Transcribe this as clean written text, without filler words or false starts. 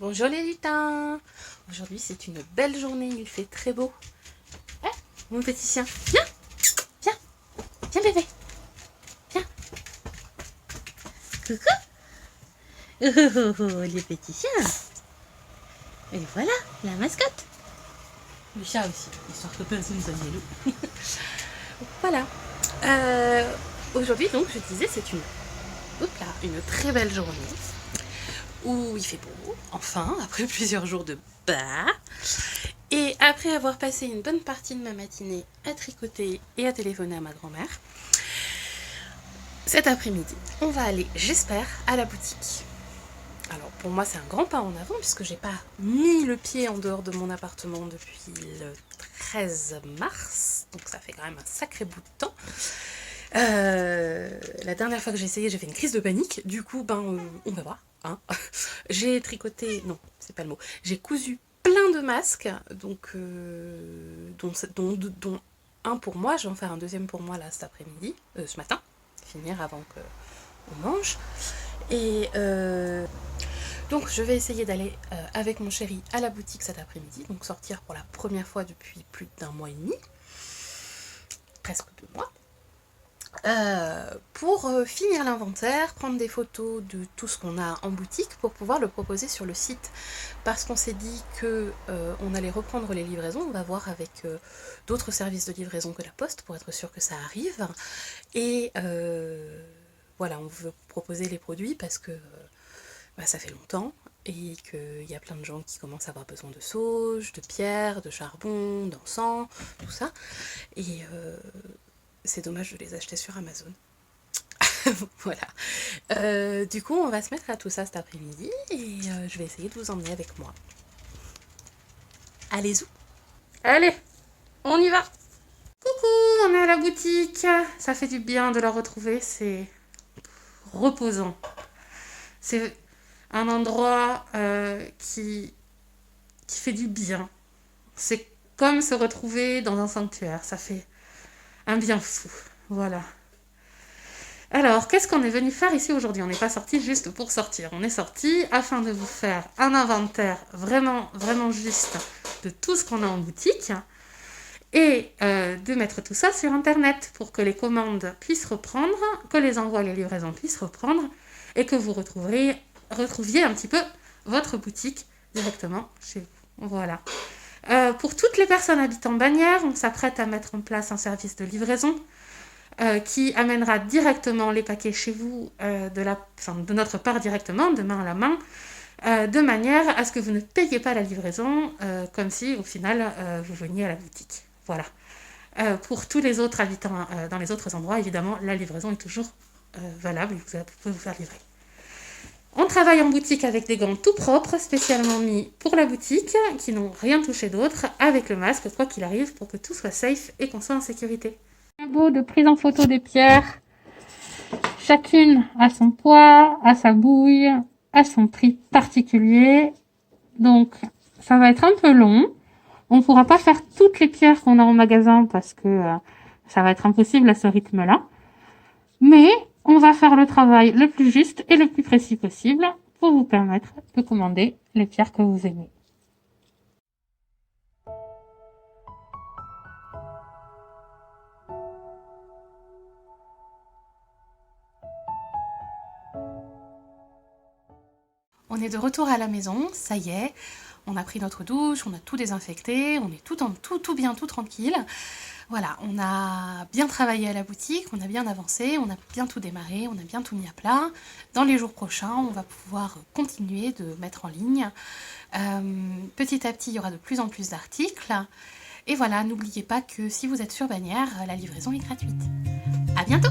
Bonjour les lutins. Aujourd'hui c'est une belle journée, il fait très beau. Hein, mon petit chien, viens, viens, viens bébé, viens. Coucou. Oh, les petits chiens. Et voilà, la mascotte. Le chat aussi, histoire que personne ne soit jaloux. Voilà. Aujourd'hui donc je disais c'est une très belle journée où il fait beau, enfin, après plusieurs jours de bas. Et après avoir passé une bonne partie de ma matinée à tricoter et à téléphoner à ma grand-mère, cet après-midi, on va aller, j'espère, à la boutique. Alors pour moi c'est un grand pas en avant puisque j'ai pas mis le pied en dehors de mon appartement depuis le 13 mars, donc ça fait quand même un sacré bout de temps. La dernière fois que j'ai essayé, j'ai fait une crise de panique. Du coup, on va voir. Hein. J'ai tricoté, non, c'est pas le mot. J'ai cousu plein de masques, donc dont un pour moi. Je vais en faire un deuxième pour moi là cet après-midi, ce matin, finir avant que on mange. Et donc je vais essayer d'aller avec mon chéri à la boutique cet après-midi, donc sortir pour la première fois depuis plus d'un mois et demi, presque 2 mois. Pour finir l'inventaire, prendre des photos de tout ce qu'on a en boutique pour pouvoir le proposer sur le site. Parce qu'on s'est dit qu'on allait reprendre les livraisons, on va voir avec d'autres services de livraison que la poste pour être sûr que ça arrive. Et voilà, on veut proposer les produits parce que ça fait longtemps et qu'il y a plein de gens qui commencent à avoir besoin de sauge, de pierre, de charbon, d'encens, tout ça. Et c'est dommage de les acheter sur Amazon. Voilà. Du coup, on va se mettre à tout ça cet après-midi et je vais essayer de vous emmener avec moi. Allez-y. Allez, on y va. Coucou, on est à la boutique. Ça fait du bien de la retrouver, c'est reposant. C'est un endroit qui fait du bien. C'est comme se retrouver dans un sanctuaire, ça fait un bien fou. Voilà. Alors, qu'est-ce qu'on est venu faire ici aujourd'hui? On n'est pas sorti juste pour sortir. On est sorti afin de vous faire un inventaire vraiment, vraiment juste de tout ce qu'on a en boutique et de mettre tout ça sur Internet pour que les commandes puissent reprendre, que les envois et les livraisons puissent reprendre et que vous retrouviez un petit peu votre boutique directement chez vous. Voilà. Pour toutes les personnes habitant Bagnères, on s'apprête à mettre en place un service de livraison qui amènera directement les paquets chez vous de notre part directement, de main à la main, de manière à ce que vous ne payiez pas la livraison, comme si au final vous veniez à la boutique. Voilà. Pour tous les autres habitants dans les autres endroits, évidemment, la livraison est toujours valable, vous pouvez vous faire livrer. On travaille en boutique avec des gants tout propres, spécialement mis pour la boutique, qui n'ont rien touché d'autre, avec le masque, quoi qu'il arrive, pour que tout soit safe et qu'on soit en sécurité. Un beau de prise en photo des pierres. Chacune a son poids, a sa bouille, a son prix particulier. Donc, ça va être un peu long. On ne pourra pas faire toutes les pierres qu'on a en magasin parce que ça va être impossible à ce rythme-là. Mais on va faire le travail le plus juste et le plus précis possible pour vous permettre de commander les pierres que vous aimez. On est de retour à la maison, ça y est, on a pris notre douche, on a tout désinfecté, on est tout bien, tout tranquille. Voilà, on a bien travaillé à la boutique, on a bien avancé, on a bien tout démarré, on a bien tout mis à plat. Dans les jours prochains, on va pouvoir continuer de mettre en ligne. Petit à petit, il y aura de plus en plus d'articles. Et voilà, n'oubliez pas que si vous êtes sur Bagnères, la livraison est gratuite. À bientôt!